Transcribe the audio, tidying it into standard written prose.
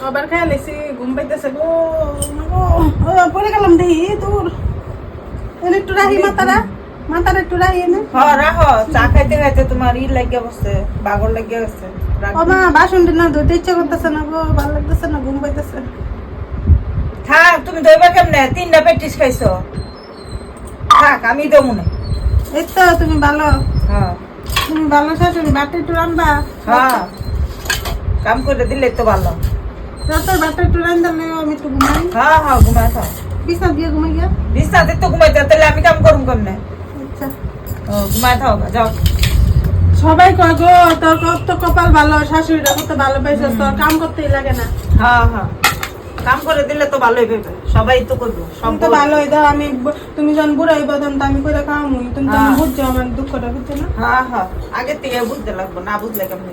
আবার খাই লেছি ঘুম পাইতেছে গো পড়ে গেলাম দেখি দূর এনে একটু রাহি মাতারা একটু রাহি এনে রাখো চা খাইতে খাইতে তোমার লাগিয়ে বসছে বাগর লাগিয়ে গেছে ও মা বাসনটি না ধুতে ইচ্ছা করতেছে না গো ভালো লাগতেছে না ঘুম পাইতেছে থাক তুমি দইবা কেমনে 3টা পেটিস খাইছো থাক আমি দেবো মনে এই তো তুমি ভালো শাশুড়ি বাটা একটু রান্না কাম করে দিলে তো ভালো রাতের বাটা একটু রান্না আমি একটু ঘুমাই ঘুমায় থাক বিছনা দিয়ে ঘুমাই গিয়া বিছনাতে তো ঘুমাইতে তাহলে আমি কাম করুম কেমনে আচ্ছা ঘুমায় থাও যাও সবাই কয় গো তোর তো কপাল ভালো শাশুড়িটা কত ভালো পাইছিস তোর কাম করতেই লাগে না কাম করে দিলে তো ভালোই ভেবে সবাই তো করবো সব তো ভালোই দাও আমি তুমি যখন বুড়াই বদন তো আমি করে খাওয়ামুই তুমি তো বুঝছো আমার দুঃখটা বুঝছো না আগে থেকে বুঝতে লাগবো না বুঝলে কেমন